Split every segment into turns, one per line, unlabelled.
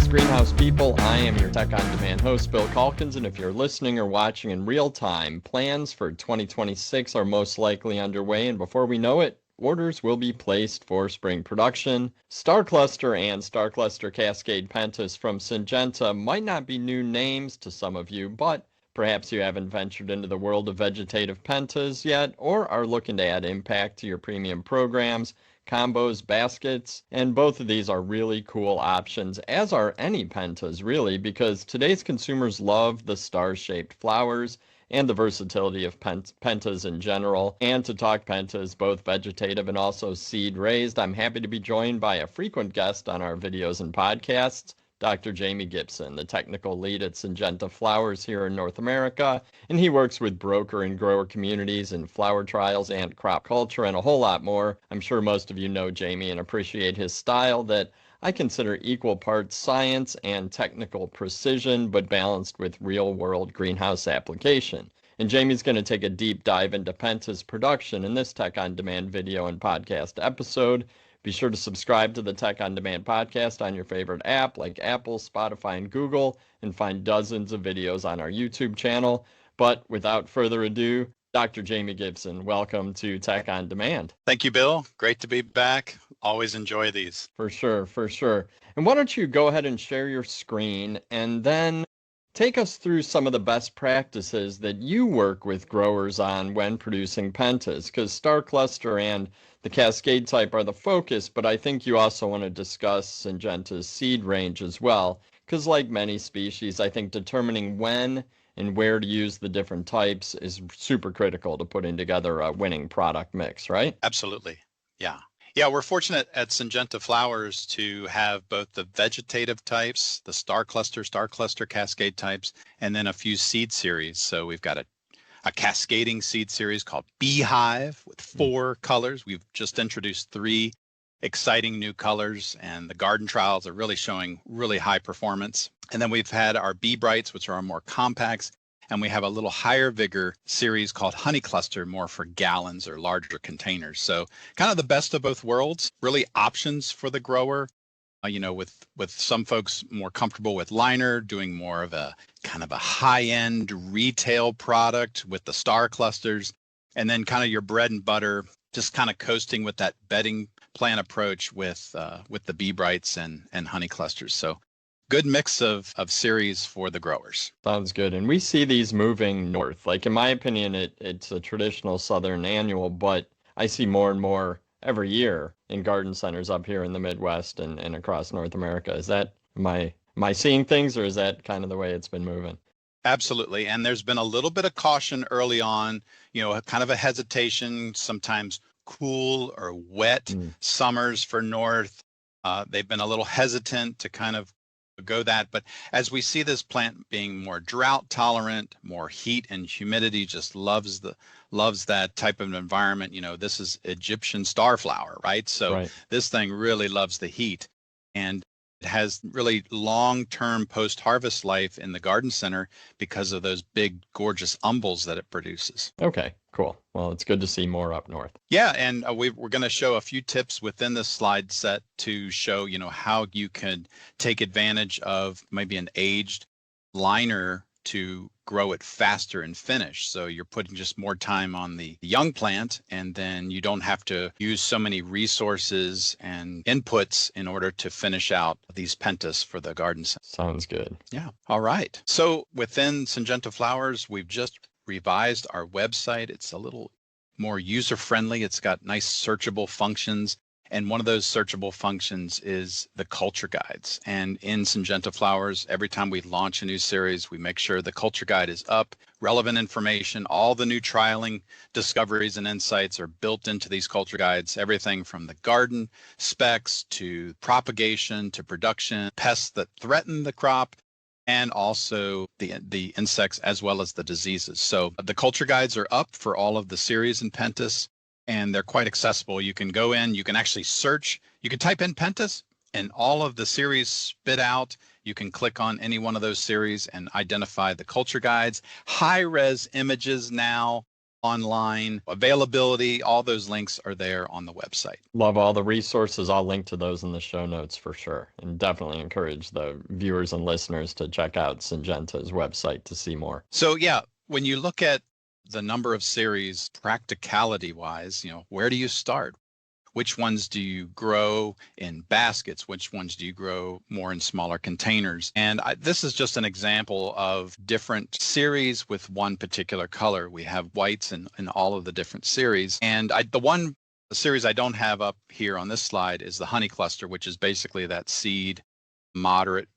Greenhouse people. I am your Tech on Demand host, Bill Calkins, and if you're listening or watching in real time, plans for 2026 are most likely underway, and before we know it, orders will be placed for spring production. Starcluster and Starcluster Cascade Pentas from Syngenta might not be new names to some of you, but perhaps you haven't ventured into the world of vegetative pentas yet, or are looking to add impact to your premium programs, combos, baskets, and both of these are really cool options, as are any pentas really, because today's consumers love the star-shaped flowers and the versatility of pentas in general. And to talk pentas, both vegetative and also seed raised, I'm happy to be joined by a frequent guest on our videos and podcasts, Dr. Jamie Gibson, the technical lead at Syngenta Flowers here in North America, and he works with broker and grower communities in flower trials and crop culture and a whole lot more. I'm sure most of you know Jamie and appreciate his style that I consider equal parts science and technical precision, but balanced with real-world greenhouse application. And Jamie's going to take a deep dive into Pentas production in this Tech on Demand video and podcast episode. Be sure to subscribe to the Tech on Demand podcast on your favorite app like Apple, Spotify, and Google, and find dozens of videos on our YouTube channel. But without further ado, Dr. Jamie Gibson, welcome to Tech on Demand.
Thank you, Bill. Great to be back. Always enjoy these.
For sure, for sure. And why don't you go ahead and share your screen and then take us through some of the best practices that you work with growers on when producing pentas, because Starcluster and the Cascade type are the focus, but I think you also want to discuss Syngenta's seed range as well, because like many species, I think determining when and where to use the different types is super critical to putting together a winning product mix, right?
Absolutely. Yeah. Yeah, we're fortunate at Syngenta Flowers to have both the vegetative types, the Starcluster Cascade types, and then a few seed series. So we've got a cascading seed series called Beehive with 4 colors. We've just introduced 3 exciting new colors, and the garden trials are really showing really high performance. And then we've had our BeeBrights, which are our more compacts, and we have a little higher vigor series called HoneyCluster, more for gallons or larger containers. So kind of the best of both worlds, really options for the grower. With some folks more comfortable with liner, doing more of a kind of a high-end retail product with the star clusters, and then kind of your bread and butter, just kind of coasting with that bedding plan approach with the BeeBrights and honey clusters. So good mix of series for the growers.
Sounds good. And we see these moving north. Like in my opinion, it's a traditional southern annual, but I see more and more every year in garden centers up here in the Midwest and across North America. Is that, am I seeing things, or is that kind of the way it's been moving?
Absolutely. And there's been a little bit of caution early on, kind of a hesitation, sometimes cool or wet summers for north. They've been a little hesitant to kind of go that. But as we see this plant being more drought tolerant, more heat and humidity, just loves that type of environment. This is Egyptian starflower, right? So This thing really loves the heat, and it has really long-term post-harvest life in the garden center because of those big, gorgeous umbels that it produces.
Okay, cool. Well, it's good to see more up north.
Yeah, and we're going to show a few tips within this slide set to show, how you could take advantage of maybe an aged liner to grow it faster and finish. So you're putting just more time on the young plant, and then you don't have to use so many resources and inputs in order to finish out these pentas for the garden center.
Sounds good.
Yeah. All right. So within Syngenta Flowers, we've just revised our website. It's a little more user-friendly. It's got nice searchable functions. And one of those searchable functions is the culture guides. And in Syngenta Flowers, every time we launch a new series, we make sure the culture guide is up, relevant information, all the new trialing discoveries and insights are built into these culture guides, everything from the garden specs to propagation to production, pests that threaten the crop, and also the insects as well as the diseases. So the culture guides are up for all of the series in Pentas, and they're quite accessible. You can go in, you can actually search, you can type in Pentas, and all of the series spit out. You can click on any one of those series and identify the culture guides. High-res images now online availability, all those links are there on the website.
Love all the resources. I'll link to those in the show notes for sure. And definitely encourage the viewers and listeners to check out Syngenta's website to see more.
So yeah, when you look at the number of series practicality wise, where do you start? Which ones do you grow in baskets? Which ones do you grow more in smaller containers? And this is just an example of different series with one particular color. We have whites in all of the different series. And the series I don't have up here on this slide is the HoneyCluster, which is basically that seed, moderate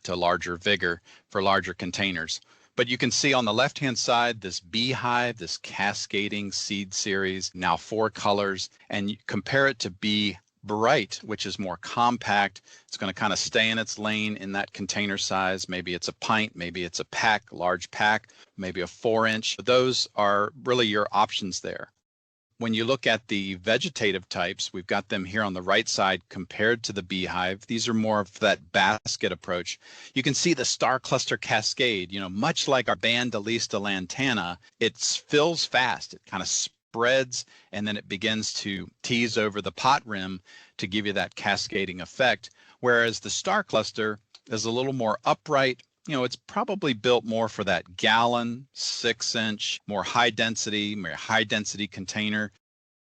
to larger vigor for larger containers. But you can see on the left-hand side, this Beehive, this cascading seed series, now 4 colors, and you compare it to BeeBright, which is more compact. It's going to kind of stay in its lane in that container size. Maybe it's a pint, maybe it's a pack, large pack, maybe a 4-inch. Those are really your options there. When you look at the vegetative types, we've got them here on the right side compared to the Beehive. These are more of that basket approach. You can see the Starcluster Cascade, much like our Bandalista lantana, it fills fast. It kind of spreads and then it begins to tease over the pot rim to give you that cascading effect. Whereas the Starcluster is a little more upright. It's probably built more for that gallon, 6-inch, more high density container.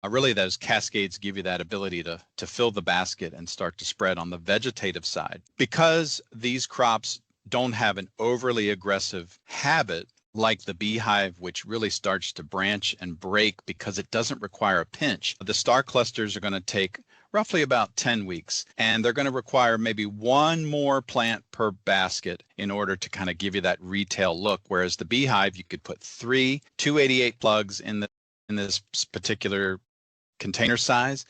Really, those cascades give you that ability to fill the basket and start to spread on the vegetative side. Because these crops don't have an overly aggressive habit like the Beehive, which really starts to branch and break because it doesn't require a pinch. The Starclusters are going to take roughly about 10 weeks, and they're going to require maybe one more plant per basket in order to kind of give you that retail look. Whereas the Beehive, you could put 3 288 plugs in this particular container size,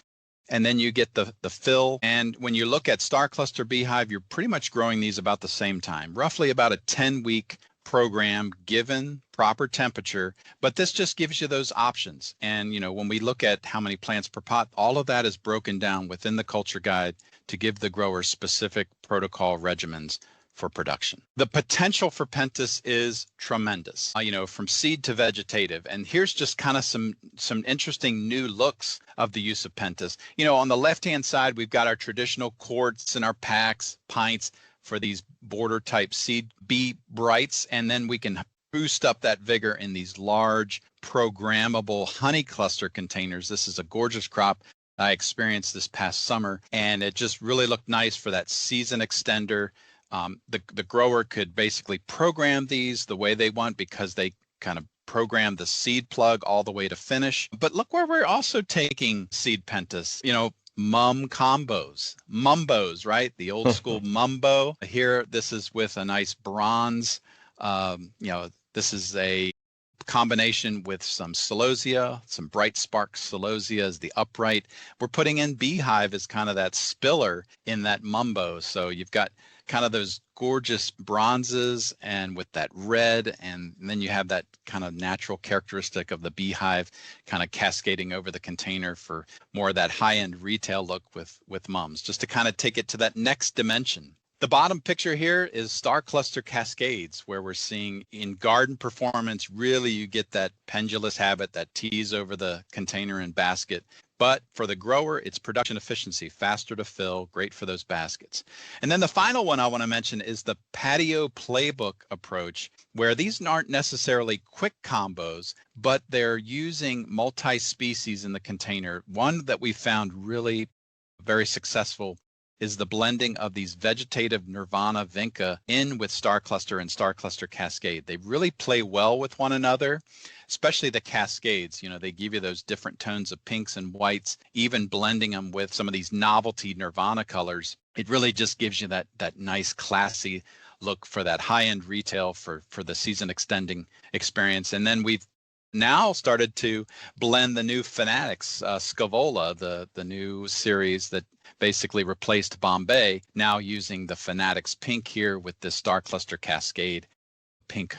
and then you get the fill. And when you look at Starcluster Beehive, you're pretty much growing these about the same time, roughly about a 10-week program given proper temperature, but this just gives you those options. And when we look at how many plants per pot, all of that is broken down within the culture guide to give the grower specific protocol regimens for production. The potential for Pentas is tremendous, from seed to vegetative. And here's just kind of some interesting new looks of the use of Pentas. On the left-hand side, we've got our traditional quarts and our packs, pints for these border type seed BeeBrights, and then we can boost up that vigor in these large programmable HoneyCluster containers. This is a gorgeous crop I experienced this past summer, and it just really looked nice for that season extender. The grower could basically program these the way they want because they kind of program the seed plug all the way to finish. But look where we're also taking seed Pentas, mumbos, right? The old school mumbo. Here, this is with a nice bronze. This is a combination with some celosia, some bright spark celosia as the upright. We're putting in Beehive as kind of that spiller in that mumbo. So you've got kind of those gorgeous bronzes and with that red, and then you have that kind of natural characteristic of the Beehive kind of cascading over the container for more of that high-end retail look with mums, just to kind of take it to that next dimension. The bottom picture here is Starcluster Cascades, where we're seeing in garden performance, really you get that pendulous habit, that tease over the container and basket. But for the grower, it's production efficiency, faster to fill, great for those baskets. And then the final one I want to mention is the patio playbook approach, where these aren't necessarily quick combos, but they're using multi-species in the container. One that we found really very successful is the blending of these vegetative Nirvana vinca in with Starcluster and Starcluster Cascade. They really play well with one another, especially the Cascades. They give you those different tones of pinks and whites, even blending them with some of these novelty Nirvana colors. It really just gives you that nice classy look for that high-end retail for the season extending experience. And then we've now started to blend the new Fanatics Scavola, the new series that basically replaced Bombay, now using the Fanatics pink here with this Starcluster Cascade pink.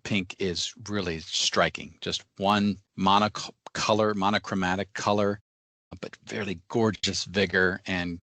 Pink is really striking. Just one monochromatic color, but very gorgeous vigor and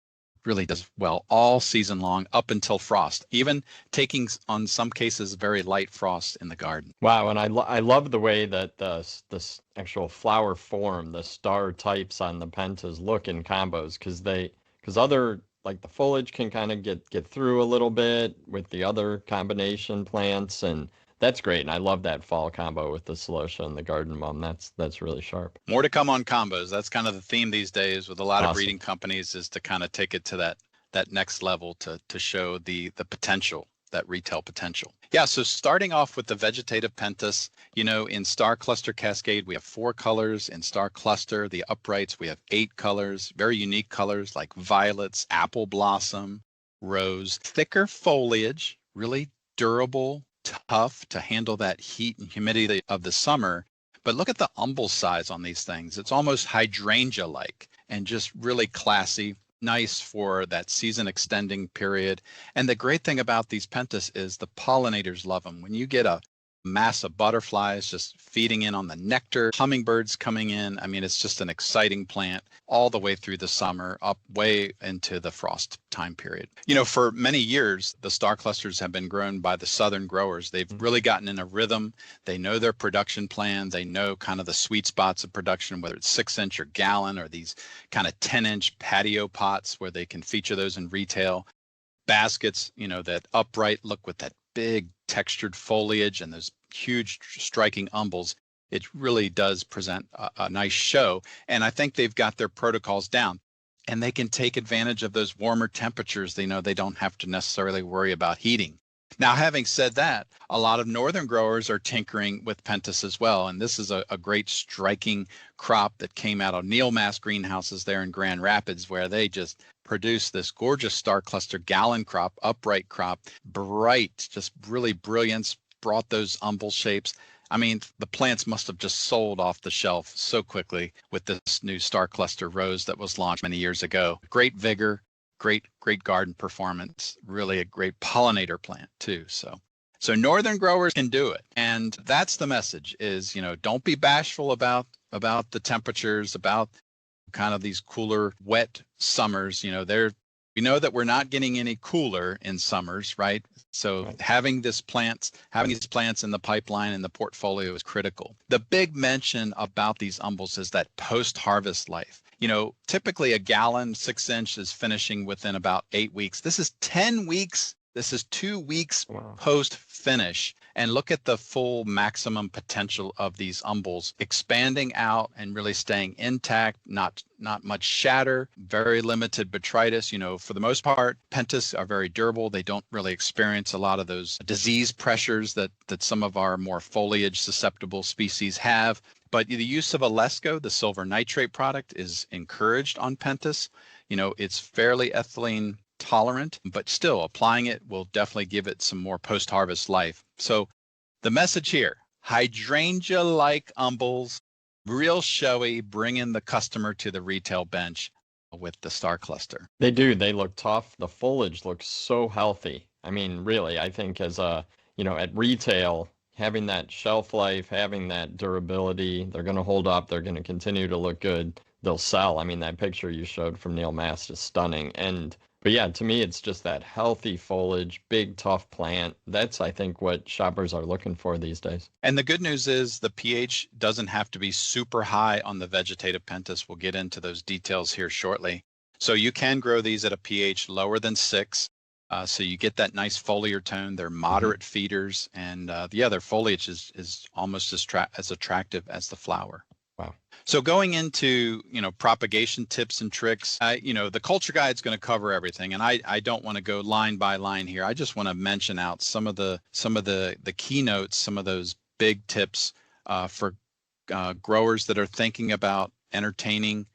really does well all season long up until frost, even taking on some cases very light frost in the garden.
Wow, and I love the way that this actual flower form, the star types on the pentas look in combos because other like the foliage can kind of get through a little bit with the other combination plants, and that's great. And I love that fall combo with the celosia and the garden mum. That's really sharp.
More to come on combos. That's kind of the theme these days with a lot of
Awesome.
breeding companies, is to kind of take it to that next level to show the potential, that retail potential. Yeah, so starting off with the vegetative pentas, in Starcluster Cascade, we have 4 colors. In Starcluster, the uprights, we have 8 colors, very unique colors like violets, apple blossom, rose, thicker foliage, really durable, tough to handle that heat and humidity of the summer. But look at the umbel size on these things. It's almost hydrangea-like and just really classy, nice for that season extending period. And the great thing about these pentas is the pollinators love them. When you get a mass of butterflies just feeding in on the nectar, hummingbirds coming in, I mean, it's just an exciting plant all the way through the summer, up way into the frost time period. For many years, the star clusters have been grown by the southern growers. They've really gotten in a rhythm. They know their production plan. They know kind of the sweet spots of production, whether it's 6-inch or gallon or these kind of 10-inch patio pots where they can feature those in retail. Baskets, that upright look with that big textured foliage and those huge striking umbels. It really does present a nice show. And I think they've got their protocols down, and they can take advantage of those warmer temperatures. They know they don't have to necessarily worry about heating. Now, having said that, a lot of northern growers are tinkering with pentas as well. And this is a great striking crop that came out of Neil Mass greenhouses there in Grand Rapids, where they just produce this gorgeous star cluster gallon crop, upright crop, bright, just really brilliance, brought those umbel shapes. I mean, the plants must have just sold off the shelf so quickly with this new star cluster rose that was launched many years ago. Great vigor, great garden performance, really a great pollinator plant too. So northern growers can do it. And that's the message is, don't be bashful about the temperatures, about kind of these cooler, wet summers. We know that we're not getting any cooler in summers, right? So
Right.
having these plants in the pipeline and the portfolio is critical. The big mention about these umbels is that post-harvest life. Typically a gallon, 6-inch is finishing within about 8 weeks. This is 10 weeks. This is 2 weeks
Wow.
post finish. And look at the full maximum potential of these umbels expanding out and really staying intact, not much shatter, very limited botrytis. For the most part, pentas are very durable. They don't really experience a lot of those disease pressures that some of our more foliage susceptible species have. But the use of Alesco, the silver nitrate product, is encouraged on pentas. It's fairly ethylene tolerant, but still applying it will definitely give it some more post-harvest life. So the message here, hydrangea-like umbels, real showy, bringing the customer to the retail bench with the star cluster.
They do. They look tough. The foliage looks so healthy. I mean, really, I think at retail, having that shelf life, having that durability, they're going to hold up. They're going to continue to look good. They'll sell. I mean, that picture you showed from Neil Mast is stunning. But yeah, to me, it's just that healthy foliage, big, tough plant. That's, I think, what shoppers are looking for these days.
And the good news is the pH doesn't have to be super high on the vegetative pentas. We'll get into those details here shortly. So you can grow these at a pH lower than 6. So you get that nice foliar tone. They're moderate feeders, and their foliage is almost as attractive as the flower.
Wow.
So going into, propagation tips and tricks, the culture guide is going to cover everything. And I don't want to go line by line here. I just want to mention out some of the keynotes, some of those big tips for growers that are thinking about entertaining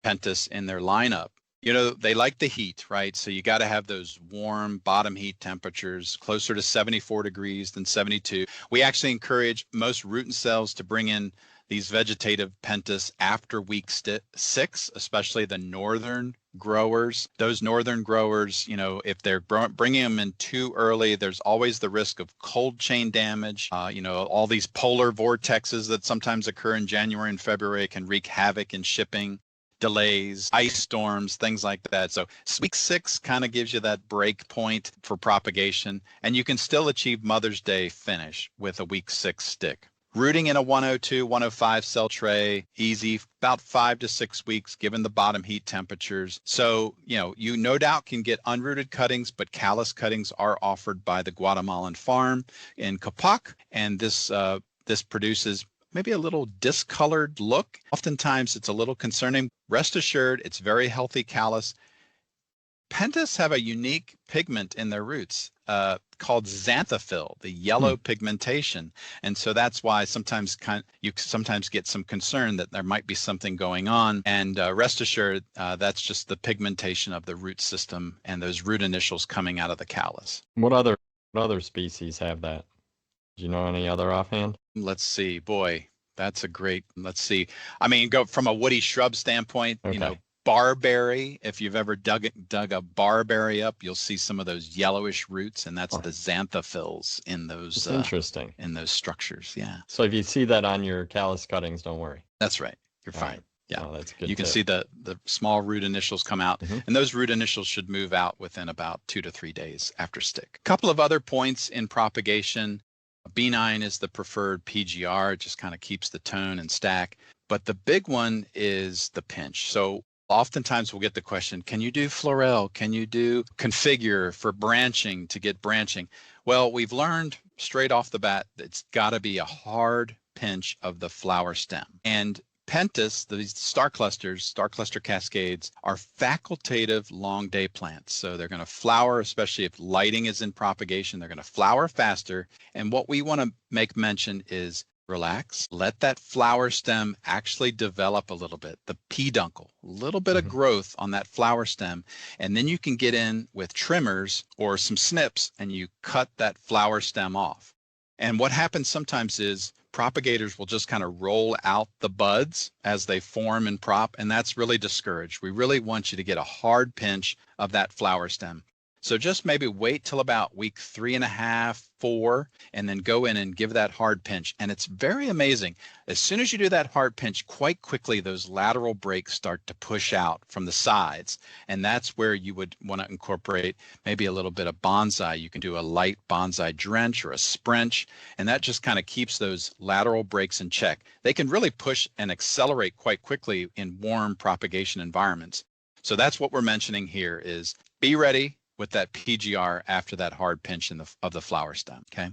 pentas in their lineup. They like the heat, right? So you got to have those warm bottom heat temperatures closer to 74 degrees than 72. We actually encourage most root and cells to bring in these vegetative pentas after week 6, especially the northern growers. Those northern growers, if they're bringing them in too early, there's always the risk of cold chain damage. All these polar vortexes that sometimes occur in January and February can wreak havoc in shipping. delays, ice storms, things like that. So week 6 kind of gives you that break point for propagation, and you can still achieve Mother's Day finish with a week 6 stick. Rooting in a 102, 105 cell tray, easy, about 5 to 6 weeks, given the bottom heat temperatures. So, you no doubt can get unrooted cuttings, but callus cuttings are offered by the Guatemalan farm in Capac, and this produces maybe a little discolored look. Oftentimes it's a little concerning. Rest assured, it's very healthy callus. Pentas have a unique pigment in their roots called Xanthophyll, the yellow pigmentation. And so that's why sometimes you sometimes get some concern that there might be something going on. And rest assured, that's just the pigmentation of the root system and those root initials coming out of the callus.
What other species have that? Do you know any other offhand?
Let's see. Boy, that's a great, let's see. I mean, go from a woody shrub standpoint,
Okay.
Barberry, if you've ever dug a barberry up, you'll see some of those yellowish roots, and that's the xanthophylls in those
interesting.
In those structures. Yeah.
So if you see that on your callus cuttings, don't worry.
That's right. You're
All
fine.
right.
Yeah.
Oh, that's good.
You can see the small root initials come out, and those root initials should move out within about 2 to 3 days after stick. A couple of other points in propagation. B9 is the preferred PGR. It just kind of keeps the tone and stack. But the big one is the pinch. So oftentimes we'll get the question, can you do Florel? Can you do configure for branching to get branching? Well, we've learned straight off the bat that it's got to be a hard pinch of the flower stem. And Pentas, these Starcluster Cascades, are facultative long day plants. So they're going to flower, especially if lighting is in propagation, they're going to flower faster. And what we want to make mention is relax, let that flower stem actually develop a little bit, the peduncle, a little bit of growth on that flower stem. And then you can get in with trimmers or some snips and you cut that flower stem off. And what happens sometimes is propagators will just kind of roll out the buds as they form and prop, and that's really discouraged. We really want you to get a hard pinch of that flower stem. So just maybe wait till about week 3.5, 4, and then go in and give that hard pinch. And it's very amazing. As soon as you do that hard pinch, quite quickly, those lateral breaks start to push out from the sides. And that's where you would want to incorporate maybe a little bit of bonsai. You can do a light bonsai drench or a sprench, and that just kind of keeps those lateral breaks in check. They can really push and accelerate quite quickly in warm propagation environments. So that's what we're mentioning here is be ready with that PGR after that hard pinch of the flower stem, okay?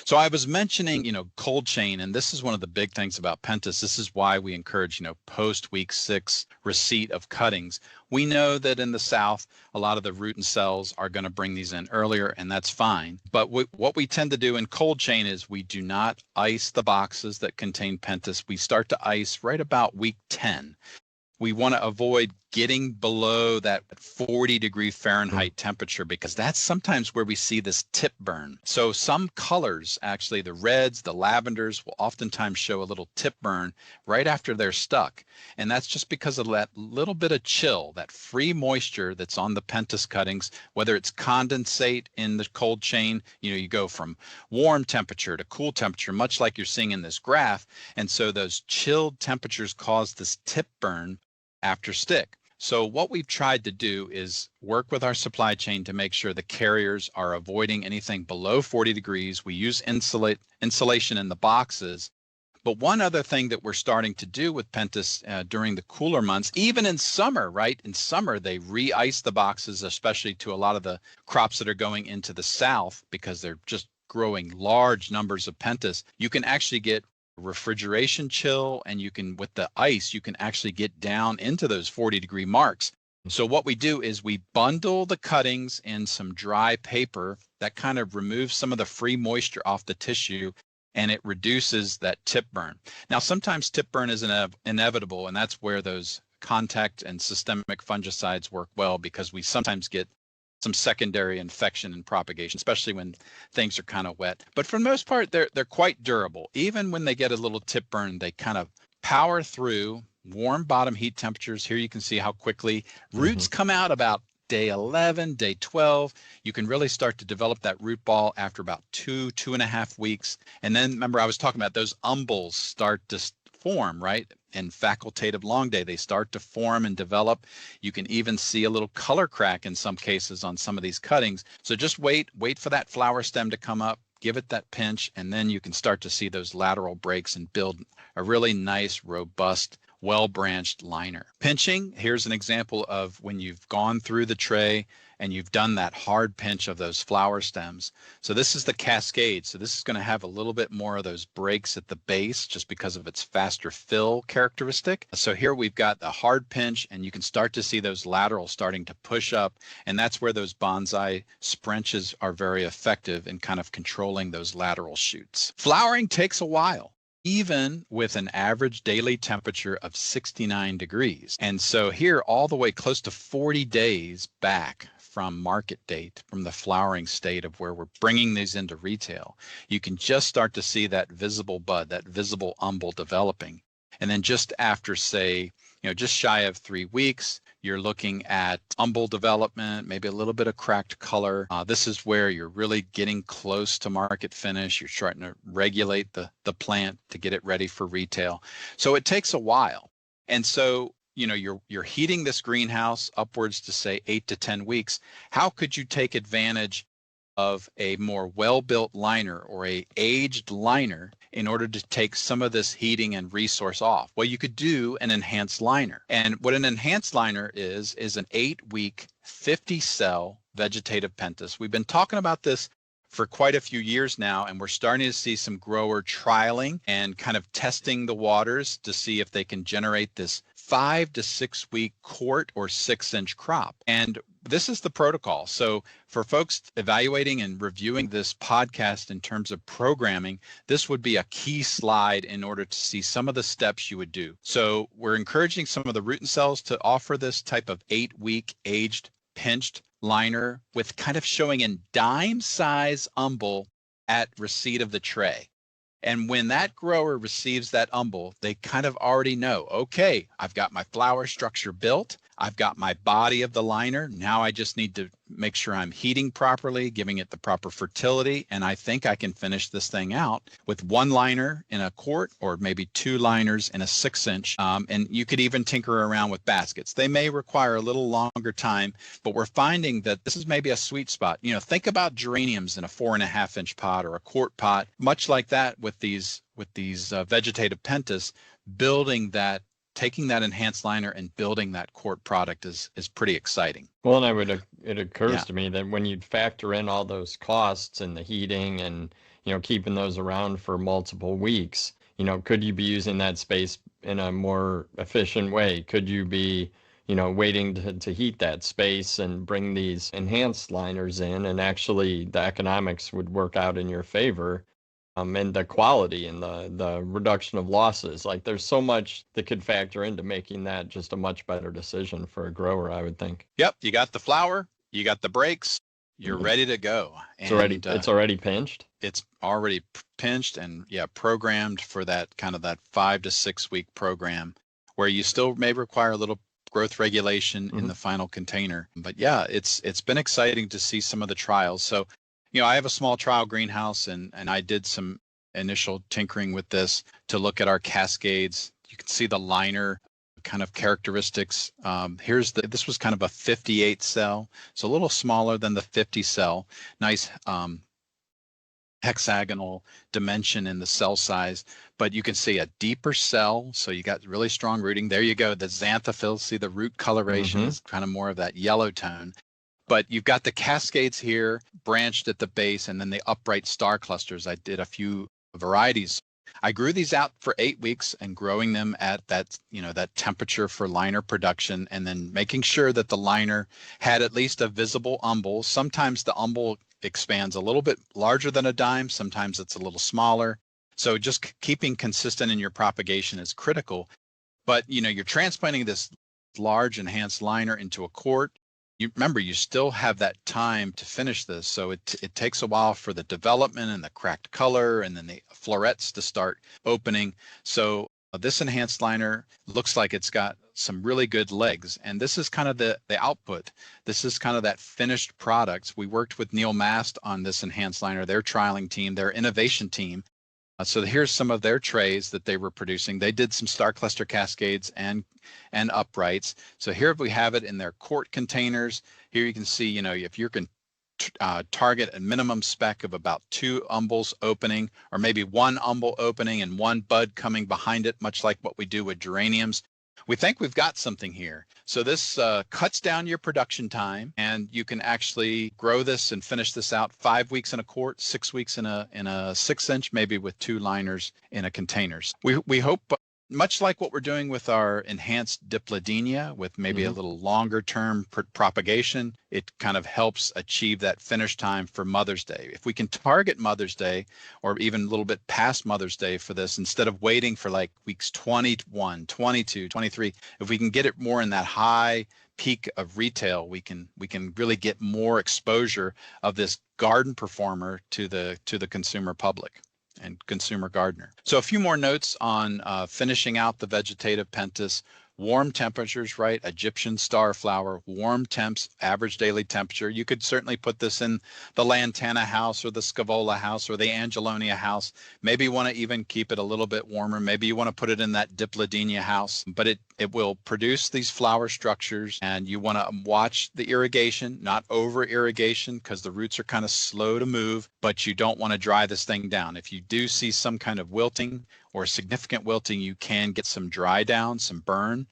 So I was mentioning, cold chain, and this is one of the big things about Pentas. This is why we encourage, post week 6 receipt of cuttings. We know that in the South, a lot of the root and cells are going to bring these in earlier, and that's fine. But what we tend to do in cold chain is we do not ice the boxes that contain Pentas. We start to ice right about week 10. We want to avoid getting below that 40-degree Fahrenheit temperature because that's sometimes where we see this tip burn. So some colors, actually the reds, the lavenders, will oftentimes show a little tip burn right after they're stuck. And that's just because of that little bit of chill, that free moisture that's on the Pentas cuttings, whether it's condensate in the cold chain, you go from warm temperature to cool temperature, much like you're seeing in this graph. And so those chilled temperatures cause this tip burn after stick. So what we've tried to do is work with our supply chain to make sure the carriers are avoiding anything below 40 degrees. We use insulation in the boxes. But one other thing that we're starting to do with Pentas during the cooler months, even in summer, right? In summer, they re-ice the boxes, especially to a lot of the crops that are going into the South because they're just growing large numbers of Pentas. You can actually get refrigeration chill, and with the ice, you can actually get down into those 40-degree marks. So what we do is we bundle the cuttings in some dry paper that kind of removes some of the free moisture off the tissue, and it reduces that tip burn. Now, sometimes tip burn is inevitable, and that's where those contact and systemic fungicides work well because we sometimes get some secondary infection and propagation, especially when things are kind of wet. But for the most part, they're quite durable. Even when they get a little tip burn, they kind of power through warm bottom heat temperatures. Here you can see how quickly roots come out about day 11, day 12. You can really start to develop that root ball after about 2.5 weeks. And then remember, I was talking about those umbels start to form, right? In facultative long day, they start to form and develop. You can even see a little color crack in some cases on some of these cuttings. So just wait for that flower stem to come up, give it that pinch, and then you can start to see those lateral breaks and build a really nice, robust, well-branched liner. Pinching, here's an example of when you've gone through the tray and you've done that hard pinch of those flower stems. So this is the Cascade. So this is going to have a little bit more of those breaks at the base just because of its faster fill characteristic. So here we've got the hard pinch, and you can start to see those laterals starting to push up, and that's where those bonsai sprenches are very effective in kind of controlling those lateral shoots. Flowering takes a while, even with an average daily temperature of 69 degrees. And so here, all the way close to 40 days back from market date, from the flowering state of where we're bringing these into retail, you can just start to see that visible bud, that visible umbel developing. And then just after, say, just shy of 3 weeks, you're looking at umbel development, maybe a little bit of cracked color. This is where you're really getting close to market finish. You're starting to regulate the plant to get it ready for retail. So it takes a while. And so, you're heating this greenhouse upwards to, say, 8 to 10 weeks. How could you take advantage of a more well-built liner or a aged liner in order to take some of this heating and resource off? Well, you could do an enhanced liner. And what an enhanced liner is an 8-week, 50-cell vegetative pentas. We've been talking about this for quite a few years now, and we're starting to see some grower trialing and kind of testing the waters to see if they can generate this 5 to 6 week quart or 6-inch crop. And this is the protocol. So for folks evaluating and reviewing this podcast in terms of programming, this would be a key slide in order to see some of the steps you would do. So we're encouraging some of the root and cells to offer this type of 8-week aged pinched liner with kind of showing in dime size umbel at receipt of the tray. And when that grower receives that umbel, they kind of already know, okay, I've got my flower structure built. I've got my body of the liner. Now I just need to make sure I'm heating properly, giving it the proper fertility. And I think I can finish this thing out with 1 liner in a quart or maybe 2 liners in a 6-inch. And you could even tinker around with baskets. They may require a little longer time, but we're finding that this is maybe a sweet spot. Think about geraniums in a 4.5-inch pot or a quart pot, much like that with these vegetative pentas, taking that enhanced liner and building that quart product is pretty exciting.
Well, and it occurs to me that when you factor in all those costs and the heating and, keeping those around for multiple weeks, could you be using that space in a more efficient way? Could you be, waiting to heat that space and bring these enhanced liners in, and actually the economics would work out in your favor? And the quality and the reduction of losses. Like, there's so much that could factor into making that just a much better decision for a grower, I would think.
Yep, you got the flower, you got the breaks, you're ready to go.
It's already pinched.
It's already pinched and programmed for that kind of that 5 to 6 week program, where you still may require a little growth regulation in the final container. But it's been exciting to see some of the trials. So I have a small trial greenhouse, and I did some initial tinkering with this to look at our Cascades. You can see the liner kind of characteristics. This was kind of a 58 cell, so a little smaller than the 50 cell. Nice hexagonal dimension in the cell size, but you can see a deeper cell, so you got really strong rooting. There you go. The Xanthophyll, see the root coloration is kind of more of that yellow tone. But you've got the Cascades here branched at the base, and then the upright Starclusters. I did a few varieties. I grew these out for 8 weeks and growing them at that temperature for liner production, and then making sure that the liner had at least a visible umbel. Sometimes the umbel expands a little bit larger than a dime. Sometimes it's a little smaller. So just keeping consistent in your propagation is critical. But, you're transplanting this large enhanced liner into a quart. Remember, you still have that time to finish this. So it takes a while for the development and the cracked color and then the florets to start opening. So this enhanced liner looks like it's got some really good legs. And this is kind of the output. This is kind of that finished product. We worked with Neil Mast on this enhanced liner, their trialing team, their innovation team. So here's some of their trays that they were producing. They did some Starcluster Cascades and uprights. So here we have it in their quart containers. Here you can see, you know, if you can target a minimum spec of about 2 umbels opening, or maybe 1 umbel opening and 1 bud coming behind it, much like what we do with geraniums. We think we've got something here. So this cuts down your production time, and you can actually grow this and finish this out 5 weeks in a quart, 6 weeks in a 6-inch, maybe with 2 liners in a containers. We hope, much like what we're doing with our enhanced dipladenia, with maybe a little longer term propagation, it kind of helps achieve that finish time for Mother's Day. If we can target Mother's Day, or even a little bit past Mother's Day for this, instead of waiting for like weeks 21, 22, 23, if we can get it more in that high peak of retail, we can really get more exposure of this garden performer to the consumer public and consumer gardener. So a few more notes on finishing out the vegetative Pentas. Warm temperatures, right? Egyptian star flower, warm temps, average daily temperature. You could certainly put this in the Lantana house or the Scaevola house or the Angelonia house. Maybe you want to even keep it a little bit warmer. Maybe you want to put it in that dipladenia house, but it will produce these flower structures, and you want to watch the irrigation, not over irrigation, because the roots are kind of slow to move, but you don't want to dry this thing down. If you do see some kind of wilting or significant wilting, you can get some dry down, some burn.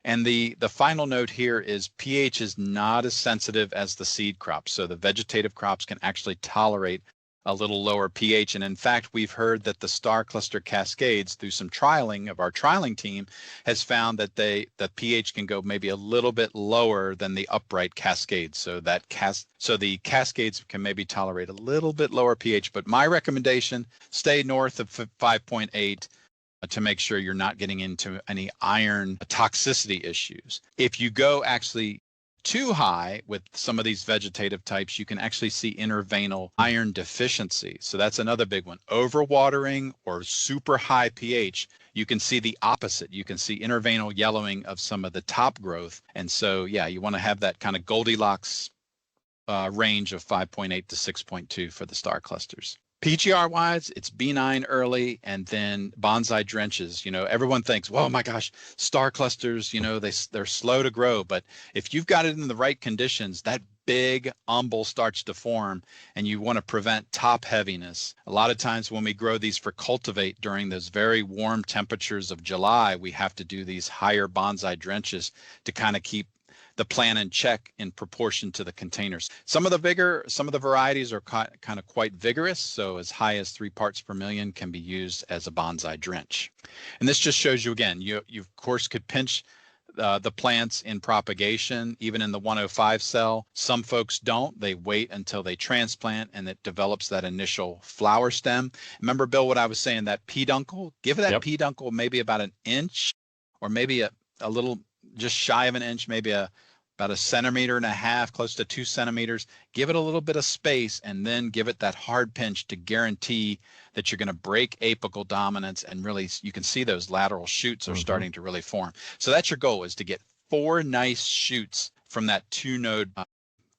And the final note here is pH is not as sensitive as the seed crops. So the vegetative crops can actually tolerate a little lower pH. And in fact, we've heard that the Starcluster Cascades, through some trialing of our trialing team, has found that the pH can go maybe a little bit lower than the upright Cascades. So the Cascades can maybe tolerate a little bit lower pH. But my recommendation, stay north of 5.8 to make sure you're not getting into any iron toxicity issues. If you go actually too high with some of these vegetative types, you can actually see interveinal iron deficiency. So that's another big one. Overwatering or super high pH, you can see the opposite. You can see interveinal yellowing of some of the top growth. And so, yeah, you want to have that kind of Goldilocks range of 5.8 to 6.2 for the star clusters. PGR wise, it's B9 early, and then bonsai drenches. You know, everyone thinks, well, my gosh, star clusters, you know, they're slow to grow. But if you've got it in the right conditions, that big umbel starts to form, and you want to prevent top heaviness. A lot of times when we grow these for cultivate during those very warm temperatures of July, we have to do these higher bonsai drenches to kind of keep the plant in check in proportion to the containers. Some of the varieties are kind of quite vigorous, so as high as 3 parts per million can be used as a bonsai drench. And this just shows you again, you of course could pinch the plants in propagation, even in the 105 cell. Some folks don't. They wait until they transplant and it develops that initial flower stem. Remember, Bill, what I was saying, that peduncle? Give that peduncle maybe about an inch, or maybe a little just shy of an inch, maybe about 1.5 centimeters, close to 2 centimeters. Give it a little bit of space, and then give it that hard pinch to guarantee that you're going to break apical dominance, and really you can see those lateral shoots are starting to really form. So that's your goal, is to get 4 nice shoots from that 2-node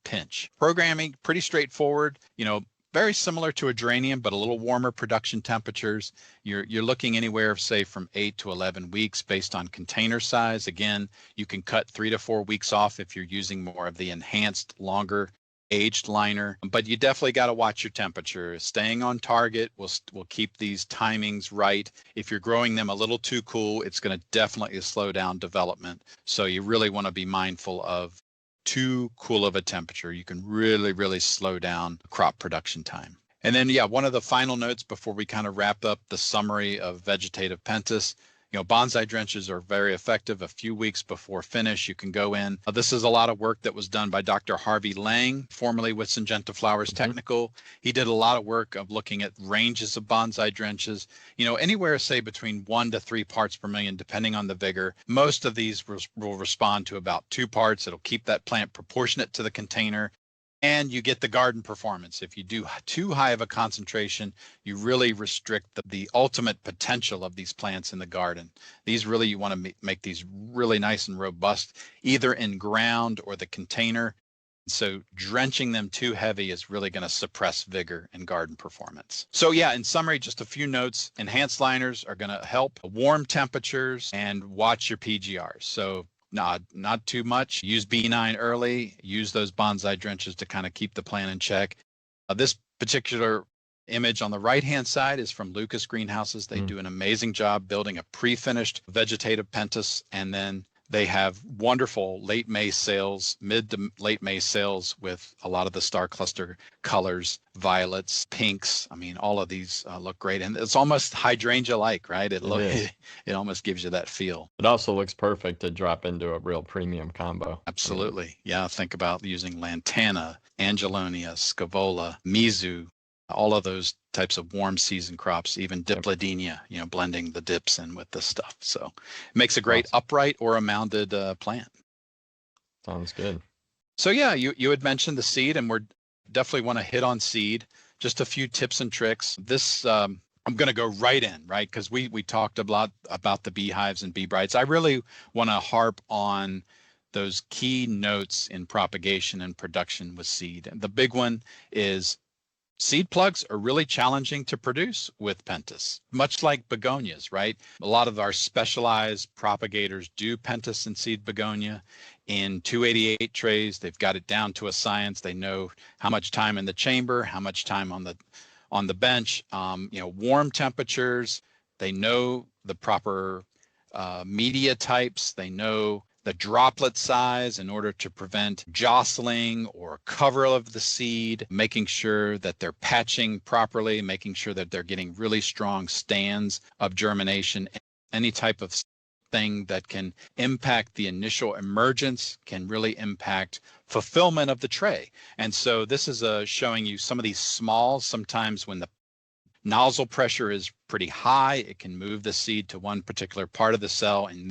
pinch. Programming, pretty straightforward, you know, very similar to a geranium, but a little warmer production temperatures. You're looking anywhere, say, from 8 to 11 weeks based on container size. Again, you can cut 3 to 4 weeks off if you're using more of the enhanced, longer aged liner, but you definitely got to watch your temperature. Staying on target will keep these timings right. If you're growing them a little too cool, it's going to definitely slow down development. So you really want to be mindful of too cool of a temperature. You can really, really slow down crop production time. And then, yeah, one of the final notes before we kind of wrap up the summary of vegetative Pentas. You know, bonsai drenches are very effective. A few weeks before finish, you can go in. This is a lot of work that was done by Dr. Harvey Lang, formerly with Syngenta Flowers Technical. He did a lot of work of looking at ranges of bonsai drenches, you know, anywhere, say, between 1 to 3 parts per million, depending on the vigor. Most of these will respond to about 2 parts. It'll keep that plant proportionate to the container. And you get the garden performance. If you do too high of a concentration, you really restrict the ultimate potential of these plants in the garden. These really, you want to make these really nice and robust, either in ground or the container. So drenching them too heavy is really going to suppress vigor and garden performance. So yeah, in summary, just a few notes. Enhanced liners are going to help warm temperatures and watch your PGRs. So not too much. Use B9 early. Use those bonsai drenches to kind of keep the plant in check. This particular image on the right-hand side is from Lucas Greenhouses. They do an amazing job building a pre-finished vegetative pentas, and then they have wonderful late May sales, mid to late May sales with a lot of the Starcluster colors, violets, pinks. I mean, all of these look great. And it's almost hydrangea-like, right? It almost gives you that feel.
It also looks perfect to drop into a real premium combo.
Absolutely. Yeah, think about using lantana, angelonia, scavola, mizu, all of those types of warm season crops, even dipladenia, blending the dips in with this stuff. So it makes a great upright or a mounded plant.
Sounds good.
So yeah, you had mentioned the seed, and we're definitely want to hit on seed. Just a few tips and tricks. This I'm going to go right in, right? Because we talked a lot about the beehives and BeeBrights. I really want to harp on those key notes in propagation and production with seed. And the big one is seed plugs are really challenging to produce with pentas, much like begonias, right? A lot of our specialized propagators do pentas and seed begonia in 288 trays. They've got it down to a science. They know how much time in the chamber, how much time on the bench, warm temperatures. They know the proper media types. They know the droplet size in order to prevent jostling or cover of the seed, making sure that they're patching properly, making sure that they're getting really strong stands of germination. Any type of thing that can impact the initial emergence can really impact fulfillment of the tray. And so this is showing you some of these smalls. Sometimes when the nozzle pressure is pretty high, it can move the seed to one particular part of the cell, and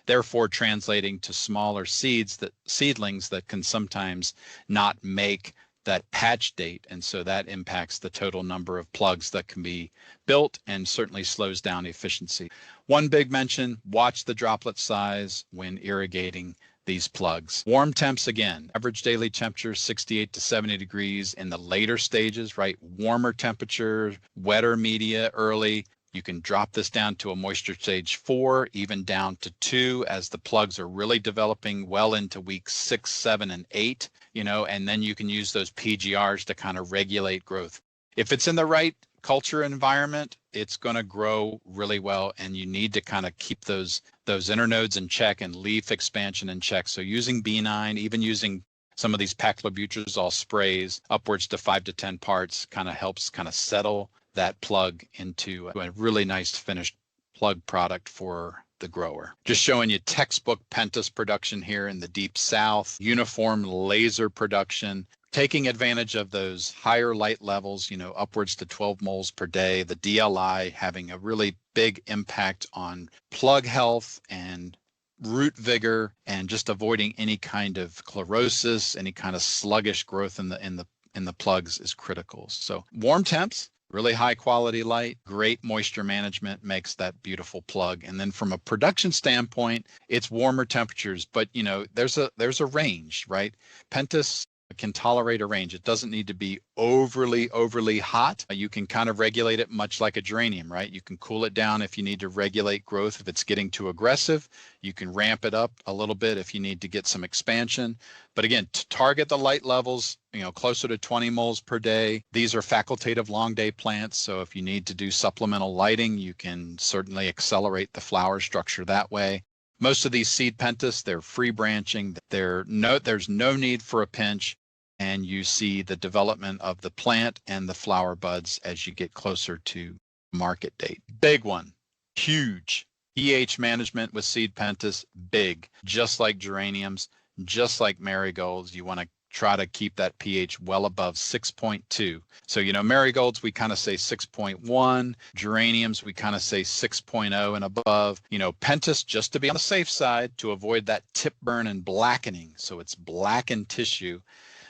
therefore translating to smaller seedlings that can sometimes not make that patch date. And so that impacts the total number of plugs that can be built and certainly slows down efficiency. One big mention, watch the droplet size when irrigating these plugs. Warm temps again, average daily temperature 68 to 70 degrees in the later stages, right? Warmer temperature, wetter media early. You can drop this down to a moisture stage 4, even down to 2 as the plugs are really developing well into weeks 6, 7, and 8, and then you can use those PGRs to kind of regulate growth. If it's in the right culture environment, it's going to grow really well, and you need to kind of keep those internodes in check and leaf expansion in check. So using B9, even using some of these paclobutrazole sprays upwards to 5 to 10 parts kind of helps kind of settle that plug into a really nice finished plug product for the grower. Just showing you textbook pentas production here in the deep south, uniform laser production, taking advantage of those higher light levels, upwards to 12 moles per day, the DLI having a really big impact on plug health and root vigor, and just avoiding any kind of chlorosis, any kind of sluggish growth in the plugs is critical. So warm temps, really high quality light, great moisture management makes that beautiful plug. And then from a production standpoint, it's warmer temperatures, but there's a range, right? Pentas can tolerate a range. It doesn't need to be overly hot. You can kind of regulate it much like a geranium, right? You can cool it down if you need to regulate growth. If it's getting too aggressive, you can ramp it up a little bit if you need to get some expansion. But again, to target the light levels, closer to 20 moles per day. These are facultative long day plants. So if you need to do supplemental lighting, you can certainly accelerate the flower structure that way. Most of these seed pentas, they're free branching. There's no need for a pinch, and you see the development of the plant and the flower buds as you get closer to market date. Big one, huge. pH management with seed pentas, big. Just like geraniums, just like marigolds, you want to try to keep that pH well above 6.2. So, marigolds, we kind of say 6.1. Geraniums, we kind of say 6.0 and above. Pentas, just to be on the safe side, to avoid that tip burn and blackening. So it's blackened tissue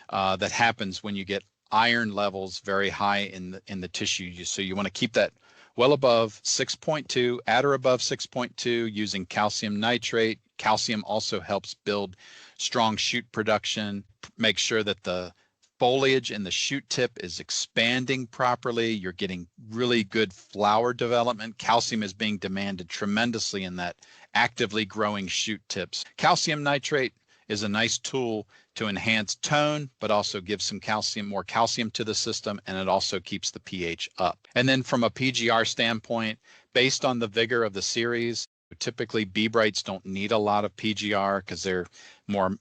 that happens when you get iron levels very high in the tissue. So you want to keep that well above 6.2, at or above 6.2, using calcium nitrate, Calcium also helps build strong shoot production, make sure that the foliage in the shoot tip is expanding properly. You're getting really good flower development. Calcium is being demanded tremendously in that actively growing shoot tips. Calcium nitrate is a nice tool to enhance tone, but also give some calcium, more calcium to the system, and it also keeps the pH up. And then from a PGR standpoint, based on the vigor of the series, typically BeeBrights don't need a lot of PGR because they're more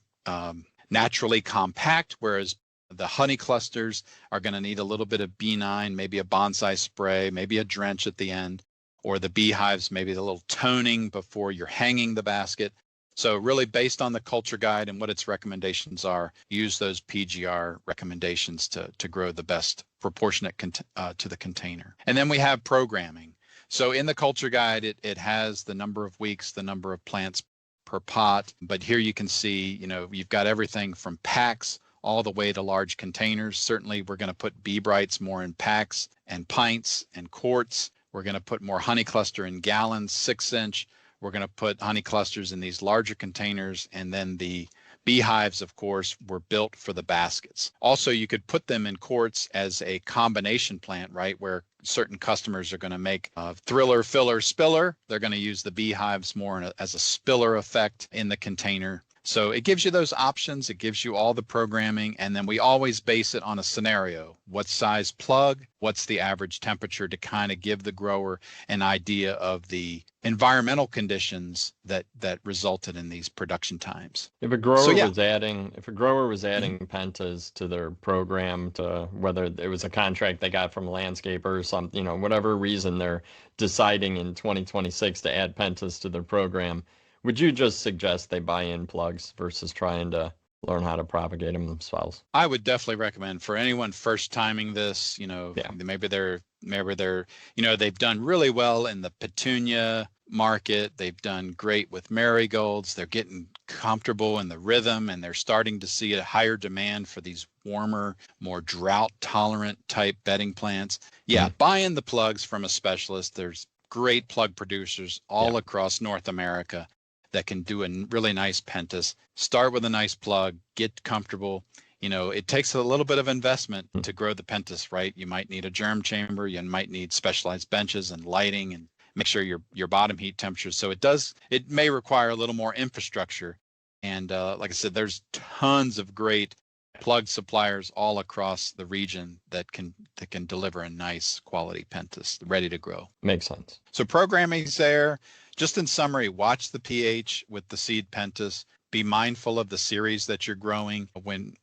naturally compact, whereas the HoneyClusters are going to need a little bit of B9, maybe a bonsai spray, maybe a drench at the end, or the Beehives, maybe a little toning before you're hanging the basket. So really based on the culture guide and what its recommendations are, use those PGR recommendations to grow the best proportionate to the container. And then we have programming. So in the culture guide, it has the number of weeks, the number of plants per pot, but here you can see, you've got everything from packs all the way to large containers. Certainly we're going to put BeeBrights more in packs and pints and quarts. We're going to put more HoneyCluster in gallons, 6-inch. We're going to put HoneyClusters in these larger containers, and then the Beehives, of course, were built for the baskets. Also, you could put them in quarts as a combination plant, right, where certain customers are going to make a thriller, filler, spiller. They're going to use the Beehives more as a spiller effect in the container. So it gives you those options. It gives you all the programming. And then we always base it on a scenario. What size plug? What's the average temperature to kind of give the grower an idea of the environmental conditions that resulted in these production times.
If a grower was adding Pentas to their program, to whether it was a contract they got from a landscaper or something, whatever reason they're deciding in 2026 to add Pentas to their program, would you just suggest they buy in plugs versus trying to learn how to propagate them themselves?
I would definitely recommend for anyone first timing this, maybe they're, they've done really well in the petunia market. They've done great with marigolds. They're getting comfortable in the rhythm, and they're starting to see a higher demand for these warmer, more drought tolerant type bedding plants. Yeah, buy in the plugs from a specialist. There's great plug producers all across North America that can do a really nice Pentas. Start with a nice plug, get comfortable. It takes a little bit of investment to grow the Pentas, right? You might need a germ chamber, you might need specialized benches and lighting, and make sure your bottom heat temperature. So it may require a little more infrastructure. And like I said, there's tons of great plug suppliers all across the region that can deliver a nice quality Pentas ready to grow.
Makes sense.
So programming's there. Just in summary, watch the pH with the seed Pentas. Be mindful of the series that you're growing when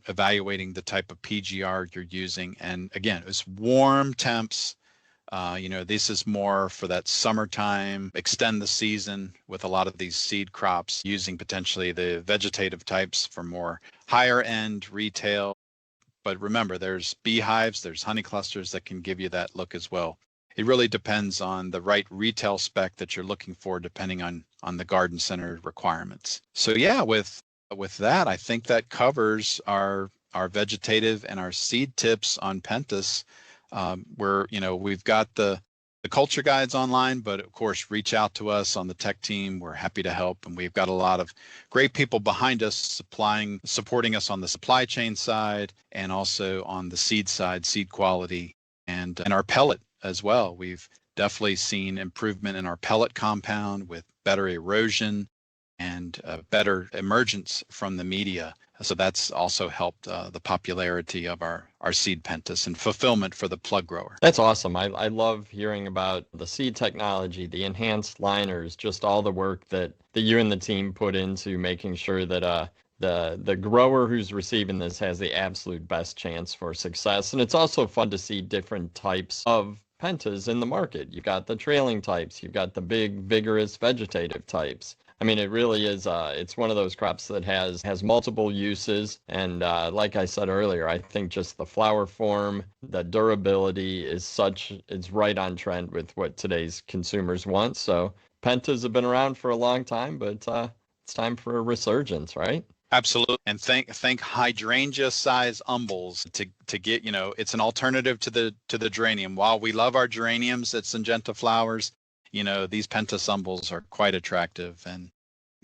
evaluating the type of PGR you're using. And again, it's warm temps. This is more for that summertime, extend the season with a lot of these seed crops, using potentially the vegetative types for more higher end retail. But remember, there's Beehives, there's HoneyClusters that can give you that look as well. It really depends on the right retail spec that you're looking for, depending on the garden center requirements. So yeah, with that, I think that covers our vegetative and our seed tips on Pentas. We've got the culture guides online, but of course, reach out to us on the tech team. We're happy to help. And we've got a lot of great people behind us supporting us on the supply chain side and also on the seed side, seed quality, and our pellet as well. We've definitely seen improvement in our pellet compound with better erosion and better emergence from the media. So that's also helped the popularity of our seed Pentas and fulfillment for the plug grower.
That's awesome. I love hearing about the seed technology, the enhanced liners, just all the work that you and the team put into making sure that the grower who's receiving this has the absolute best chance for success. And it's also fun to see different types of Pentas in the market. You've got the trailing types, you've got the big, vigorous vegetative types. I mean, it really is, it's one of those crops that has multiple uses. And like I said earlier, I think just the flower form, the durability it's right on trend with what today's consumers want. So Pentas have been around for a long time, but it's time for a resurgence, right?
Absolutely. And think hydrangea size umbels to get, it's an alternative to the geranium. While we love our geraniums at Syngenta Flowers, these Pentas umbels are quite attractive. And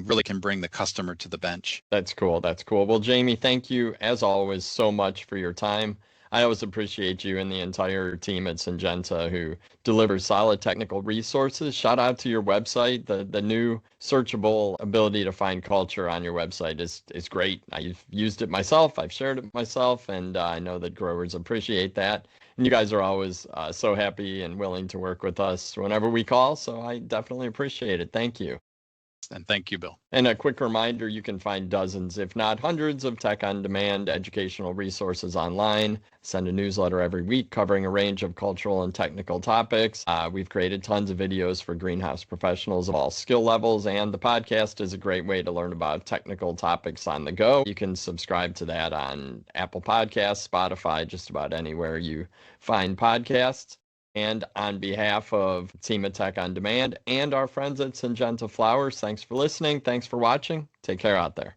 really can bring the customer to the bench.
That's cool. That's cool. Well, Jamie, thank you as always so much for your time. I always appreciate you and the entire team at Syngenta who delivers solid technical resources. Shout out to your website. The new searchable ability to find culture on your website is great. I've used it myself. I've shared it myself, and I know that growers appreciate that. And you guys are always so happy and willing to work with us whenever we call. So I definitely appreciate it. Thank you.
And thank you, Bill.
And a quick reminder, you can find dozens, if not hundreds, of tech-on-demand educational resources online. Send a newsletter every week covering a range of cultural and technical topics. We've created tons of videos for greenhouse professionals of all skill levels, and the podcast is a great way to learn about technical topics on the go. You can subscribe to that on Apple Podcasts, Spotify, just about anywhere you find podcasts. And on behalf of Team of Tech on Demand and our friends at Syngenta Flowers, thanks for listening. Thanks for watching. Take care out there.